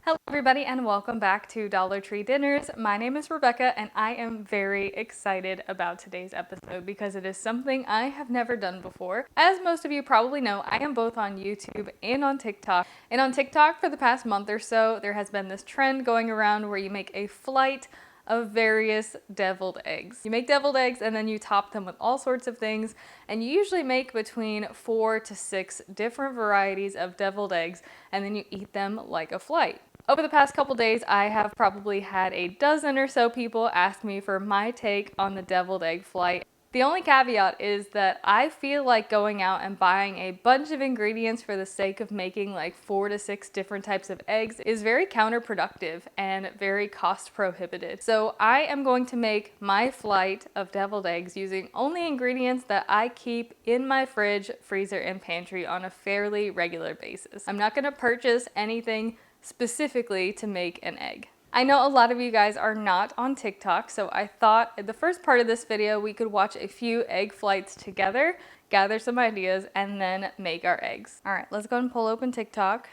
Hello everybody and welcome back to Dollar Tree Dinners. My name is Rebecca and I am very excited about today's episode because it is something I have never done before. As most of you probably know, I am both on YouTube and on TikTok. And on TikTok for the past month or so, there has been this trend going around where you make a flight of various deviled eggs. You make deviled eggs and then you top them with all sorts of things, and you usually make between 4 to 6 different varieties of deviled eggs, and then you eat them like a flight. Over the past couple days, I have probably had a dozen or so people ask me for my take on the deviled egg flight. The only caveat is that I feel like going out and buying a bunch of ingredients for the sake of making like 4 to 6 different types of eggs is very counterproductive and very cost prohibitive. So I am going to make my flight of deviled eggs using only ingredients that I keep in my fridge, freezer, and pantry on a fairly regular basis. I'm not going to purchase anything specifically to make an egg. I know a lot of you guys are not on TikTok, so I thought in the first part of this video we could watch a few egg flights together, gather some ideas, and then make our eggs. All right, let's go and pull open TikTok.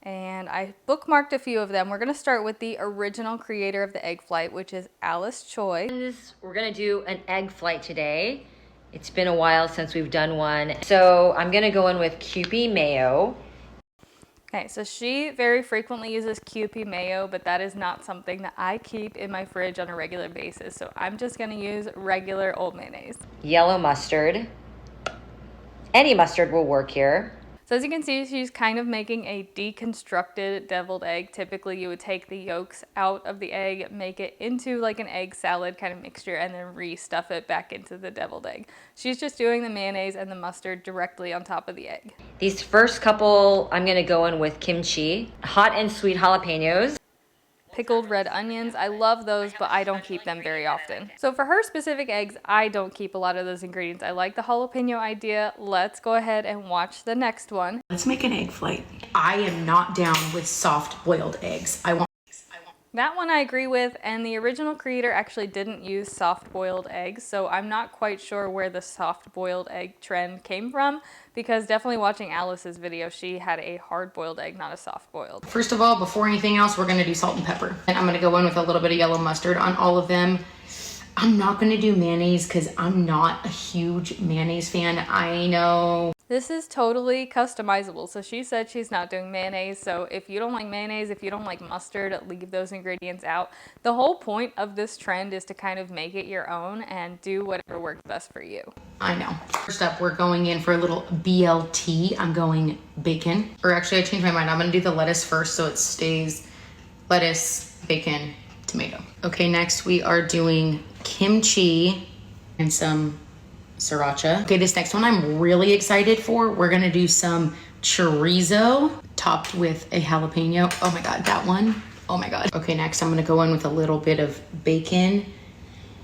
And I bookmarked a few of them. We're gonna start with the original creator of the egg flight, which is Alice Choy. We're gonna do an egg flight today. It's been a while since we've done one. So I'm gonna go in with Kewpie mayo. Okay, so she very frequently uses Kewpie mayo, but that is not something that I keep in my fridge on a regular basis. So I'm just gonna use regular old mayonnaise. Yellow mustard. Any mustard will work here. So as you can see, she's kind of making a deconstructed deviled egg. Typically you would take the yolks out of the egg, make it into like an egg salad kind of mixture, and then re-stuff it back into the deviled egg. She's just doing the mayonnaise and the mustard directly on top of the egg. These first couple, I'm gonna go in with kimchi, hot and sweet jalapenos. Pickled red onions. I love those, but I don't keep them very often. So for her specific eggs, I don't keep a lot of those ingredients. I like the jalapeno idea. Let's go ahead and watch the next one. Let's make an egg flight. I am not down with soft boiled eggs. That one I agree with, and the original creator actually didn't use soft-boiled eggs, so I'm not quite sure where the soft-boiled egg trend came from, because definitely watching Alice's video, she had a hard-boiled egg, not a soft-boiled. First of all, before anything else, we're gonna do salt and pepper. And I'm gonna go in with a little bit of yellow mustard on all of them. I'm not gonna do mayonnaise because I'm not a huge mayonnaise fan. I know. This is totally customizable. So she said she's not doing mayonnaise. So if you don't like mayonnaise, if you don't like mustard, leave those ingredients out. The whole point of this trend is to kind of make it your own and do whatever works best for you. I know. First up, we're going in for a little BLT. I'm going bacon. Or actually, I changed my mind. I'm gonna do the lettuce first so it stays lettuce, bacon, tomato. Okay, next we are doing kimchi and some sriracha. Okay, this next one I'm really excited for. We're gonna do some chorizo topped with a jalapeno. Oh my God, that one. Oh my God. Okay, next I'm gonna go in with a little bit of bacon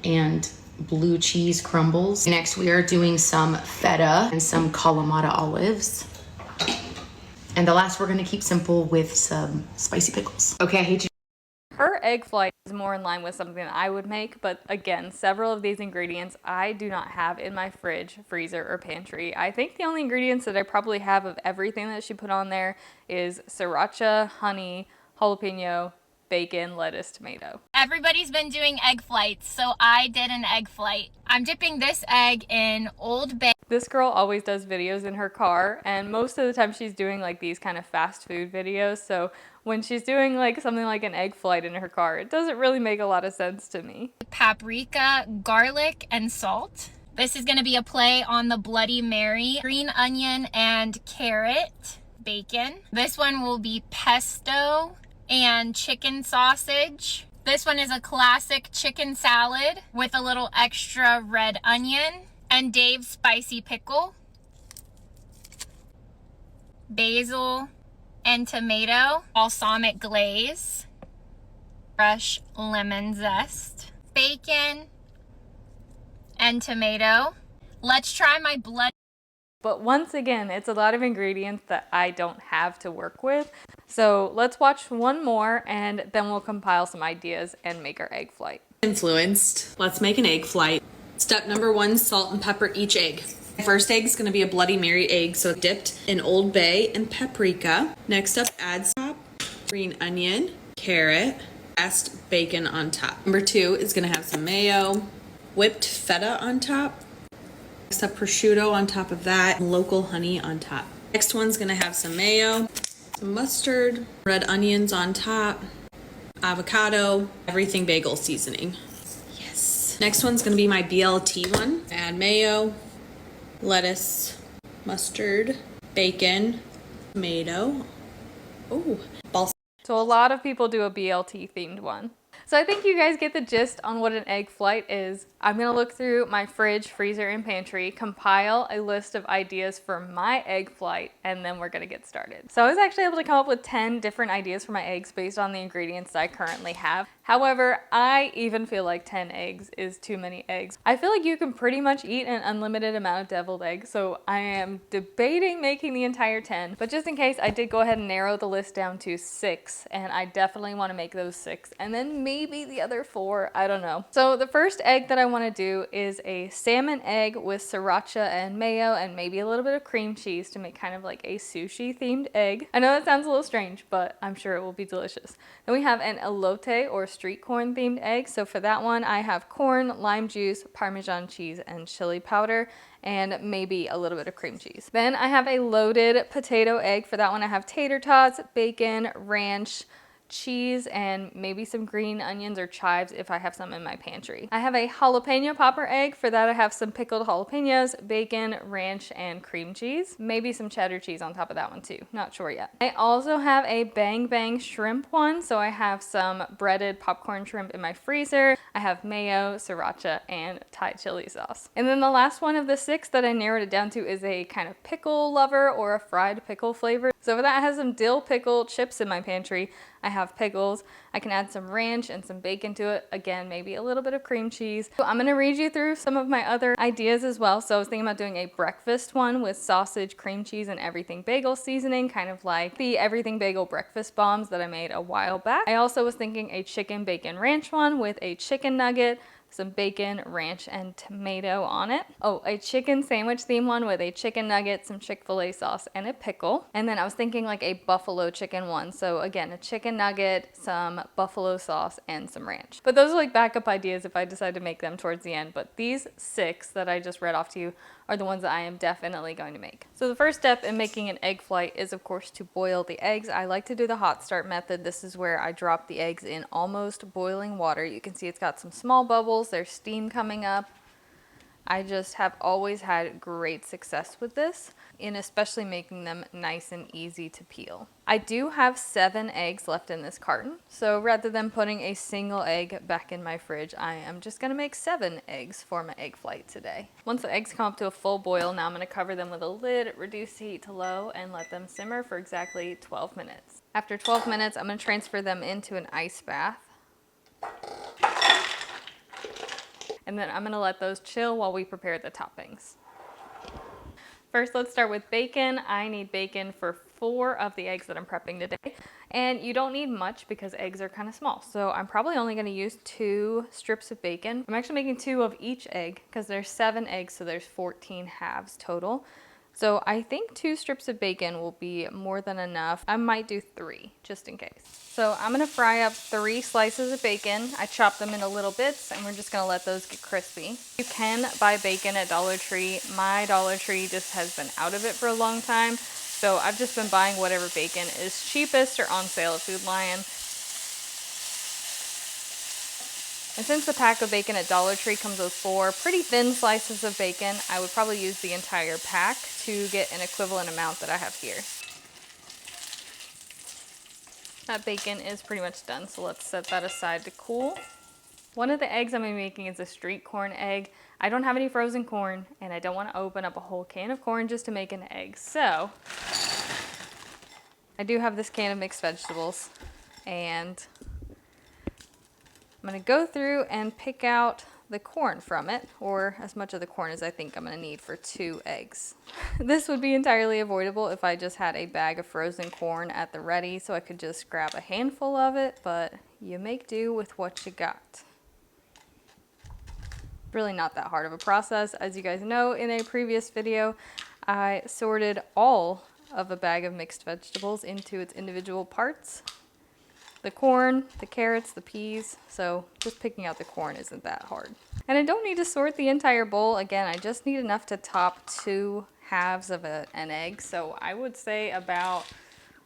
and blue cheese crumbles. Next we are doing some feta and some Kalamata olives. And the last we're gonna keep simple with some spicy pickles. Okay, I hate you. Her egg flight is more in line with something that I would make, but again, several of these ingredients I do not have in my fridge, freezer, or pantry. I think the only ingredients that I probably have of everything that she put on there is sriracha, honey, jalapeno, bacon, lettuce, tomato. Everybody's been doing egg flights, so I did an egg flight. I'm dipping this egg in Old Bay. This girl always does videos in her car, and most of the time she's doing like these kind of fast food videos, so when she's doing like something like an egg flight in her car, it doesn't really make a lot of sense to me. Paprika, garlic, and salt. This is gonna be a play on the Bloody Mary. Green onion and carrot, bacon. This one will be pesto and chicken sausage. This one is a classic chicken salad with a little extra red onion and Dave's spicy pickle, basil and tomato, balsamic glaze, fresh lemon zest, bacon and tomato. Let's try my blood. But once again, it's a lot of ingredients that I don't have to work with. So let's watch one more and then we'll compile some ideas and make our egg flight. Influenced. Let's make an egg flight. Step number 1, salt and pepper each egg. My first egg is going to be a Bloody Mary egg, so dipped in Old Bay and paprika. Next up, add green onion, carrot, pressed bacon on top. Number 2 is gonna have some mayo, whipped feta on top, next up prosciutto on top of that, and local honey on top. Next one's gonna have some mayo, some mustard, red onions on top, avocado, everything bagel seasoning. Yes. Next one's gonna be my BLT one. Add mayo, lettuce, mustard, bacon, tomato. Oh, balsamic. So a lot of people do a BLT themed one. So I think you guys get the gist on what an egg flight is. I'm gonna look through my fridge, freezer, and pantry, compile a list of ideas for my egg flight, and then we're gonna get started. So I was actually able to come up with 10 different ideas for my eggs based on the ingredients that I currently have. However, I even feel like 10 eggs is too many eggs. I feel like you can pretty much eat an unlimited amount of deviled eggs, so I am debating making the entire 10. But just in case, I did go ahead and narrow the list down to 6, and I definitely want to make those 6, and then maybe the other 4, I don't know. So the first egg that I want to do is a salmon egg with sriracha and mayo and maybe a little bit of cream cheese to make kind of like a sushi themed egg. I know that sounds a little strange, but I'm sure it will be delicious. Then we have an elote or street corn themed egg. So for that one, I have corn, lime juice, Parmesan cheese, and chili powder, and maybe a little bit of cream cheese. Then I have a loaded potato egg. For that one, I have tater tots, bacon, ranch, cheese, and maybe some green onions or chives if I have some in my pantry. I have a jalapeno popper egg. For that, I have some pickled jalapenos, bacon, ranch, and cream cheese. Maybe some cheddar cheese on top of that one too. Not sure yet. I also have a bang bang shrimp one. So I have some breaded popcorn shrimp in my freezer. I have mayo, sriracha, and Thai chili sauce. And then the last one of the 6 that I narrowed it down to is a kind of pickle lover or a fried pickle flavor. So for that, I have some dill pickle chips in my pantry. I have pickles. I can add some ranch and some bacon to it. Again, maybe a little bit of cream cheese. So I'm gonna read you through some of my other ideas as well. So I was thinking about doing a breakfast one with sausage, cream cheese, and everything bagel seasoning, kind of like the everything bagel breakfast bombs that I made a while back. I also was thinking a chicken bacon ranch one with a chicken nugget, some bacon, ranch, and tomato on it. Oh, a chicken sandwich theme one with a chicken nugget, some Chick-fil-A sauce, and a pickle. And then I was thinking like a buffalo chicken one. So again, a chicken nugget, some buffalo sauce, and some ranch. But those are like backup ideas if I decide to make them towards the end. But these 6 that I just read off to you are the ones that I am definitely going to make. So the first step in making an egg flight is of course to boil the eggs. I like to do the hot start method. This is where I drop the eggs in almost boiling water. You can see it's got some small bubbles, there's steam coming up. I just have always had great success with this, in especially making them nice and easy to peel. I do have 7 eggs left in this carton, so rather than putting a single egg back in my fridge, I am just gonna make 7 eggs for my egg flight today. Once the eggs come up to a full boil, now I'm gonna cover them with a lid, reduce the heat to low, and let them simmer for exactly 12 minutes. After 12 minutes, I'm gonna transfer them into an ice bath. And then I'm gonna let those chill while we prepare the toppings. First, let's start with bacon. I need bacon for 4 of the eggs that I'm prepping today. And you don't need much because eggs are kind of small. So I'm probably only gonna use 2 strips of bacon. I'm actually making 2 of each egg because there's 7 eggs, so there's 14 halves total. So I think 2 strips of bacon will be more than enough. I might do 3 just in case. So I'm gonna fry up 3 slices of bacon. I chop them into little bits and we're just gonna let those get crispy. You can buy bacon at Dollar Tree. My Dollar Tree just has been out of it for a long time. So I've just been buying whatever bacon is cheapest or on sale at Food Lion. And since the pack of bacon at Dollar Tree comes with 4 pretty thin slices of bacon, I would probably use the entire pack to get an equivalent amount that I have here. That bacon is pretty much done, so let's set that aside to cool. One of the eggs I'm making is a street corn egg. I don't have any frozen corn, and I don't want to open up a whole can of corn just to make an egg. So I do have this can of mixed vegetables, and I'm gonna go through and pick out the corn from it, or as much of the corn as I think I'm gonna need for 2 eggs. This would be entirely avoidable if I just had a bag of frozen corn at the ready, so I could just grab a handful of it, but you make do with what you got. Really not that hard of a process. As you guys know, in a previous video, I sorted all of a bag of mixed vegetables into its individual parts. the corn, the carrots, the peas. So just picking out the corn isn't that hard. And I don't need to sort the entire bowl. Again, I just need enough to top 2 halves of an egg. So I would say about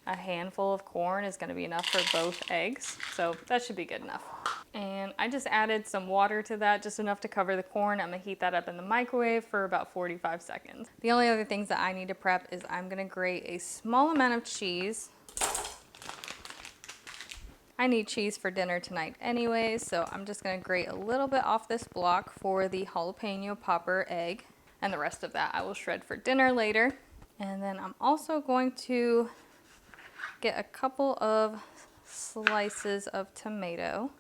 a handful of corn is going to be enough for both eggs. So that should be good enough. And I just added some water to that, just enough to cover the corn. I'm gonna heat that up in the microwave for about 45 seconds. The only other things that I need to prep is I'm gonna grate a small amount of cheese. I need cheese for dinner tonight anyways, so I'm just gonna grate a little bit off this block for the jalapeno popper egg. And the rest of that I will shred for dinner later. And then I'm also going to get a couple of slices of tomato.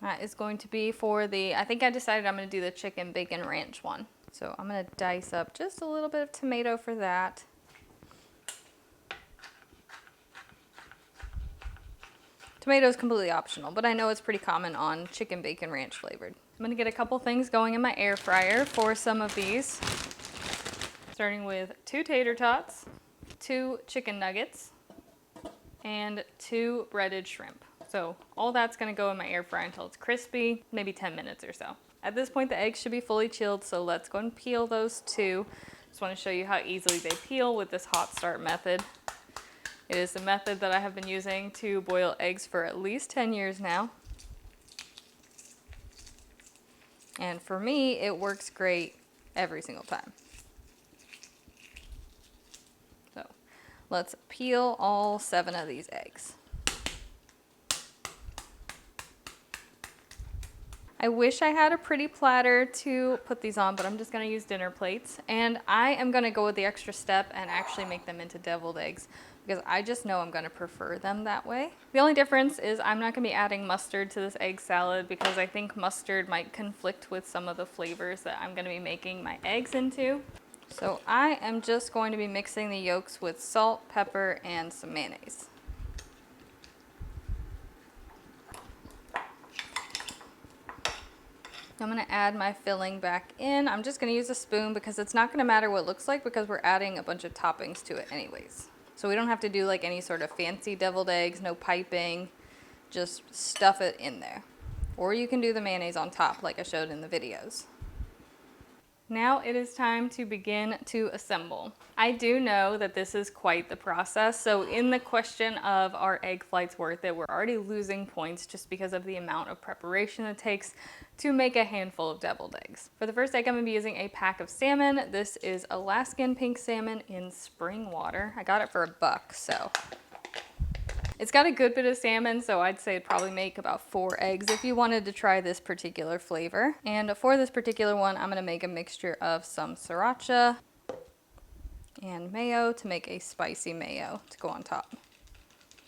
That is going to be for the, I think I decided I'm going to do the chicken bacon ranch one. So I'm going to dice up just a little bit of tomato for that. Tomato is completely optional, but I know it's pretty common on chicken bacon ranch flavored. I'm going to get a couple things going in my air fryer for some of these. Starting with 2 tater tots, 2 chicken nuggets, and 2 breaded shrimp. So all that's gonna go in my air fryer until it's crispy, maybe 10 minutes or so. At this point, the eggs should be fully chilled, so let's go and peel those 2. Just wanna show you how easily they peel with this hot start method. It is the method that I have been using to boil eggs for at least 10 years now. And for me, it works great every single time. So let's peel all 7 of these eggs. I wish I had a pretty platter to put these on, but I'm just gonna use dinner plates. And I am gonna go with the extra step and actually make them into deviled eggs because I just know I'm gonna prefer them that way. The only difference is I'm not gonna be adding mustard to this egg salad because I think mustard might conflict with some of the flavors that I'm gonna be making my eggs into. So I am just going to be mixing the yolks with salt, pepper, and some mayonnaise. I'm gonna add my filling back in. I'm just gonna use a spoon because it's not gonna matter what it looks like because we're adding a bunch of toppings to it anyways. So we don't have to do like any sort of fancy deviled eggs, no piping, just stuff it in there. Or you can do the mayonnaise on top like I showed in the videos. Now it is time to begin to assemble. I do know that this is quite the process. So in the question of are egg flights worth it, we're already losing points just because of the amount of preparation it takes to make a handful of deviled eggs. For the first egg, I'm gonna be using a pack of salmon. This is Alaskan pink salmon in spring water. I got it for $1, so. It's got a good bit of salmon, so I'd say it'd probably make about 4 eggs if you wanted to try this particular flavor. And for this particular one, I'm gonna make a mixture of some sriracha and mayo to make a spicy mayo to go on top.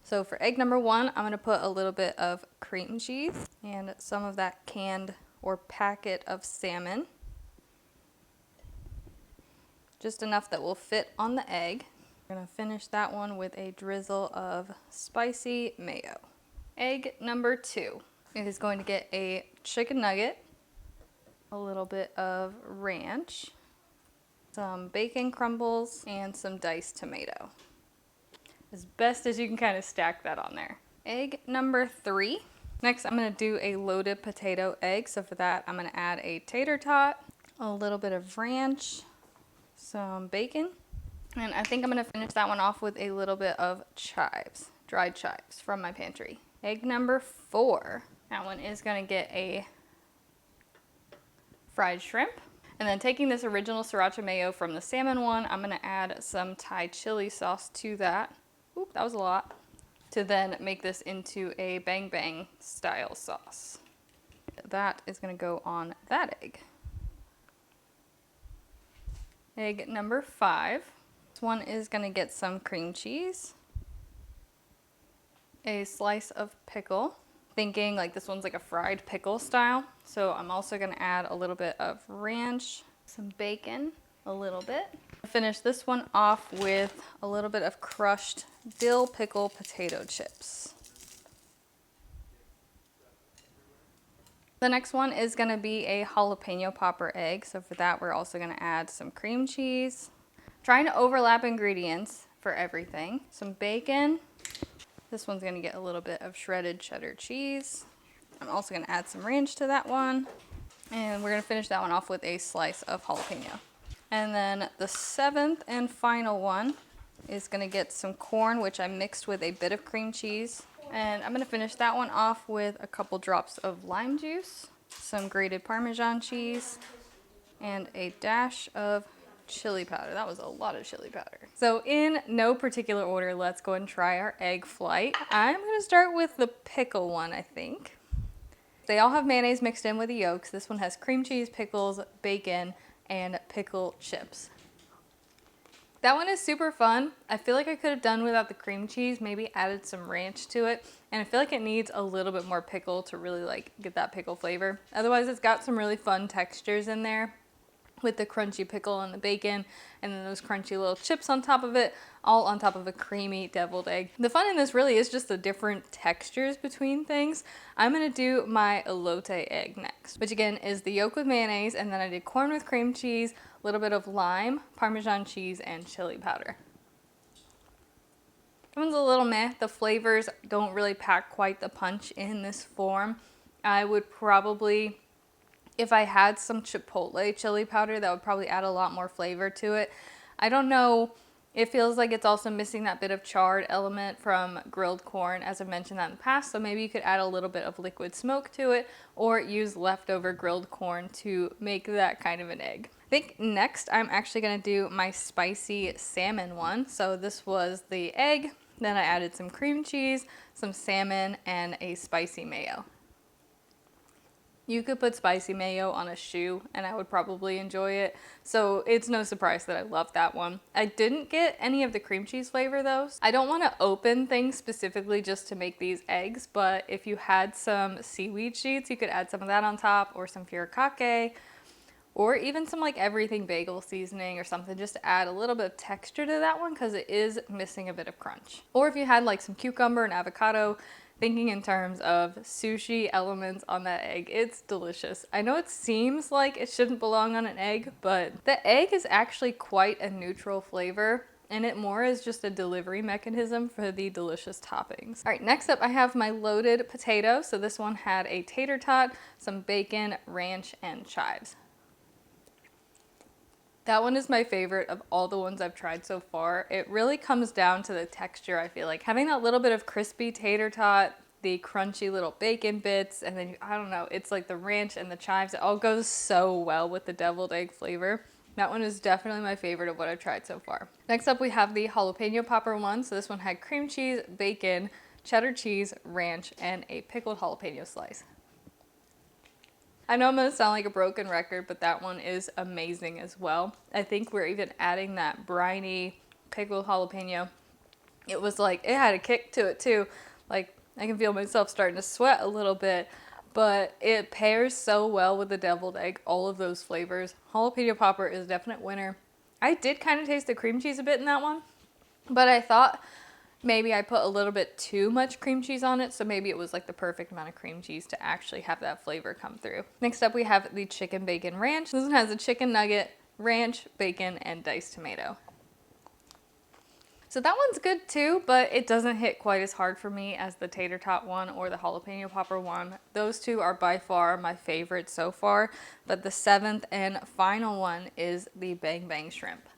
So for egg number 1, I'm gonna put a little bit of cream cheese and some of that canned or packet of salmon. Just enough that will fit on the egg. We're gonna finish that one with a drizzle of spicy mayo. Egg number 2. It is going to get a chicken nugget, a little bit of ranch, some bacon crumbles, and some diced tomato. As best as you can kind of stack that on there. Egg number 3. Next, I'm gonna do a loaded potato egg. So for that, I'm gonna add a tater tot, a little bit of ranch, some bacon, and I think I'm gonna finish that one off with a little bit of chives, dried chives from my pantry. Egg number 4. That one is gonna get a fried shrimp. And then taking this original sriracha mayo from the salmon one, I'm gonna add some Thai chili sauce to that. Oop, that was a lot. To then make this into a bang bang style sauce. That is gonna go on that egg. Egg number 5. This one is gonna get some cream cheese, a slice of pickle, thinking like this one's like a fried pickle style. So I'm also gonna add a little bit of ranch, some bacon, a little bit. Finish this one off with a little bit of crushed dill pickle potato chips. The next one is gonna be a jalapeno popper egg. So for that, we're also gonna add some cream cheese. Trying to overlap ingredients for everything. Some bacon, This one's gonna get a little bit of shredded cheddar cheese. I'm also gonna add some ranch to that one. And we're gonna finish that one off with a slice of jalapeno. And then the 7th and final one is gonna get some corn, which I mixed with a bit of cream cheese. And I'm gonna finish that one off with a couple drops of lime juice, some grated Parmesan cheese, and a dash of chili powder. That was a lot of chili powder. So in no particular order, let's go and try our egg flight. I'm gonna start with the pickle one, I think. They all have mayonnaise mixed in with the yolks. This one has cream cheese, pickles, bacon, and pickle chips. That one is super fun. I feel like I could have done without the cream cheese, maybe added some ranch to it. And I feel like it needs a little bit more pickle to really like get that pickle flavor. Otherwise, it's got some really fun textures in there with the crunchy pickle and the bacon, and then those crunchy little chips on top of it, all on top of a creamy deviled egg. The fun in this really is just the different textures between things. I'm gonna do my elote egg next, which again is the yolk with mayonnaise, and then I did corn with cream cheese, a little bit of lime, Parmesan cheese, and chili powder. That one's a little meh. The flavors don't really pack quite the punch in this form. I would probably, if I had some chipotle chili powder, that would probably add a lot more flavor to it. I don't know. It feels like it's also missing that bit of charred element from grilled corn, as I mentioned that in the past. So maybe you could add a little bit of liquid smoke to it, or use leftover grilled corn to make that kind of an egg. I think next I'm actually gonna do my spicy salmon one. So this was the egg, then I added some cream cheese, some salmon, and a spicy mayo. You could put spicy mayo on a shoe and I would probably enjoy it. So it's no surprise that I love that one. I didn't get any of the cream cheese flavor though. I don't want to open things specifically just to make these eggs, but if you had some seaweed sheets, you could add some of that on top, or some furikake, or even some like everything bagel seasoning or something, just to add a little bit of texture to that one because it is missing a bit of crunch. Or if you had like some cucumber and avocado, thinking in terms of sushi elements on that egg, it's delicious. I know it seems like it shouldn't belong on an egg, but the egg is actually quite a neutral flavor, and it more is just a delivery mechanism for the delicious toppings. All right, next up I have my loaded potato. So this one had a tater tot, some bacon, ranch, and chives. That one is my favorite of all the ones I've tried so far. It really comes down to the texture, I feel like. Having that little bit of crispy tater tot, the crunchy little bacon bits, and then, I don't know, it's like the ranch and the chives. It all goes so well with the deviled egg flavor. That one is definitely my favorite of what I've tried so far. Next up, we have the jalapeno popper one. So this one had cream cheese, bacon, cheddar cheese, ranch, and a pickled jalapeno slice. I know I'm going to sound like a broken record, but that one is amazing as well. I think we're even adding that briny pickled jalapeno. It was like, it had a kick to it too. Like, I can feel myself starting to sweat a little bit, but it pairs so well with the deviled egg, all of those flavors. Jalapeno popper is a definite winner. I did kind of taste the cream cheese a bit in that one, but I thought maybe I put a little bit too much cream cheese on it, so maybe it was like the perfect amount of cream cheese to actually have that flavor come through. Next up, we have the chicken bacon ranch. This one has a chicken nugget, ranch, bacon, and diced tomato. So that one's good too, but it doesn't hit quite as hard for me as the tater tot one or the jalapeno popper one. Those two are by far my favorite so far, but the 7th and final one is the bang bang shrimp.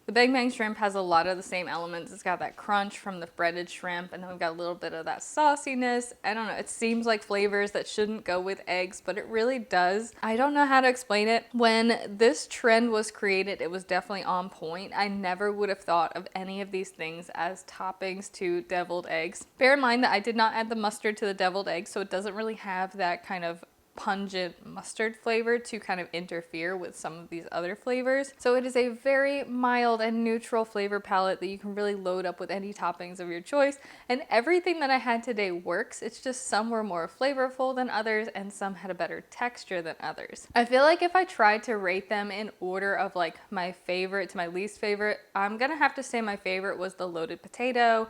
The bang bang shrimp has a lot of the same elements. It's got that crunch from the breaded shrimp, and then we've got a little bit of that sauciness. I don't know, it seems like flavors that shouldn't go with eggs, but it really does. I don't know how to explain it. When this trend was created, it was definitely on point. I never would have thought of any of these things as toppings to deviled eggs. Bear in mind that I did not add the mustard to the deviled egg, so it doesn't really have that kind of pungent mustard flavor to kind of interfere with some of these other flavors. So it is a very mild and neutral flavor palette that you can really load up with any toppings of your choice, and everything that I had today works. It's just some were more flavorful than others and some had a better texture than others. I feel like if I tried to rate them in order of like my favorite to my least favorite, I'm gonna have to say my favorite was the loaded potato,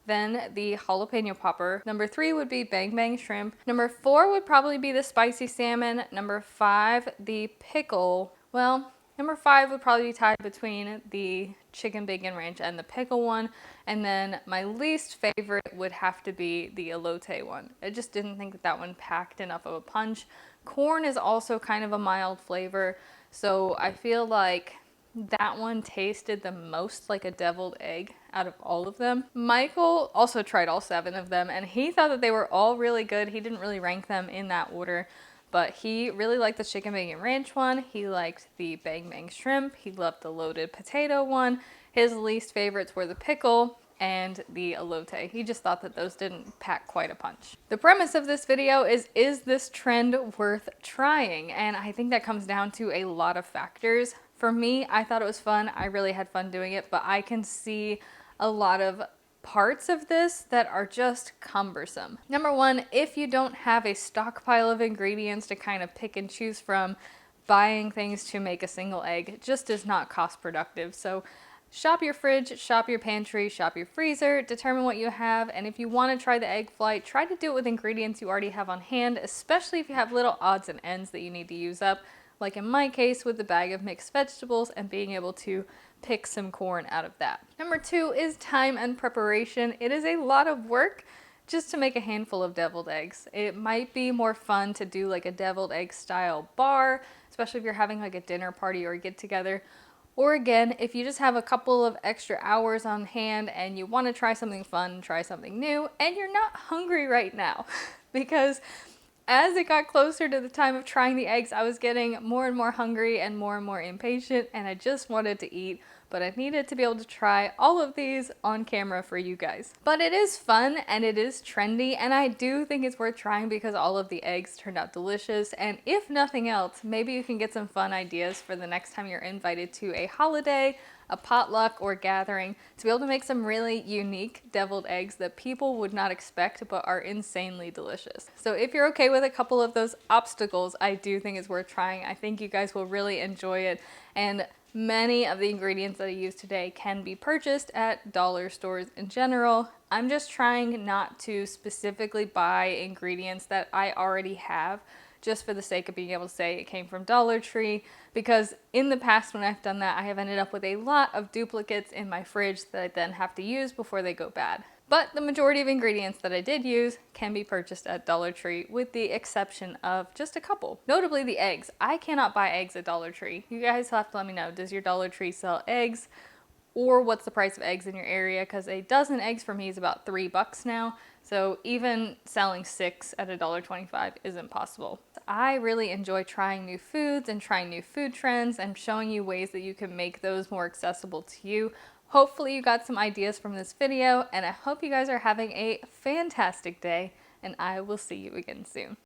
then the jalapeno popper. Number 3 would be bang bang shrimp. Number 4 would probably be the spicy salmon. Number 5, the pickle. Well, Number 5 would probably be tied between the chicken bacon ranch and the pickle one. And then my least favorite would have to be the elote one. I just didn't think that that one packed enough of a punch. Corn is also kind of a mild flavor, so I feel like that one tasted the most like a deviled egg out of all of them. Michael also tried all 7 of them, and he thought that they were all really good. He didn't really rank them in that order, but he really liked the chicken bacon ranch one. He liked the bang bang shrimp. He loved the loaded potato one. His least favorites were the pickle and the elote. He just thought that those didn't pack quite a punch. The premise of this video is this trend worth trying? And I think that comes down to a lot of factors. For me, I thought it was fun. I really had fun doing it, but I can see a lot of parts of this that are just cumbersome. Number 1, if you don't have a stockpile of ingredients to kind of pick and choose from, buying things to make a single egg just is not cost productive. So shop your fridge, shop your pantry, shop your freezer, determine what you have, and if you want to try the egg flight, try to do it with ingredients you already have on hand, especially if you have little odds and ends that you need to use up, like in my case with the bag of mixed vegetables and being able to pick some corn out of that. Number 2 is time and preparation. It is a lot of work just to make a handful of deviled eggs. It might be more fun to do like a deviled egg style bar, especially if you're having like a dinner party or a get together. Or again, if you just have a couple of extra hours on hand and you want to try something fun, try something new, and you're not hungry right now. Because as it got closer to the time of trying the eggs, I was getting more and more hungry and more impatient, and I just wanted to eat, but I needed to be able to try all of these on camera for you guys. But it is fun and it is trendy, and I do think it's worth trying because all of the eggs turned out delicious, and if nothing else, maybe you can get some fun ideas for the next time you're invited to a holiday, a potluck, or gathering to be able to make some really unique deviled eggs that people would not expect but are insanely delicious. So if you're okay with a couple of those obstacles, I do think it's worth trying. I think you guys will really enjoy it, and many of the ingredients that I used today can be purchased at dollar stores in general. I'm just trying not to specifically buy ingredients that I already have just for the sake of being able to say it came from Dollar Tree, because in the past when I've done that, I have ended up with a lot of duplicates in my fridge that I then have to use before they go bad. But the majority of ingredients that I did use can be purchased at Dollar Tree, with the exception of just a couple. Notably the eggs. I cannot buy eggs at Dollar Tree. You guys have to let me know, does your Dollar Tree sell eggs? Or what's the price of eggs in your area? Because a dozen eggs for me is about $3 now. So even selling 6 at $1.25 isn't possible. I really enjoy trying new foods and trying new food trends and showing you ways that you can make those more accessible to you. Hopefully you got some ideas from this video, and I hope you guys are having a fantastic day, and I will see you again soon.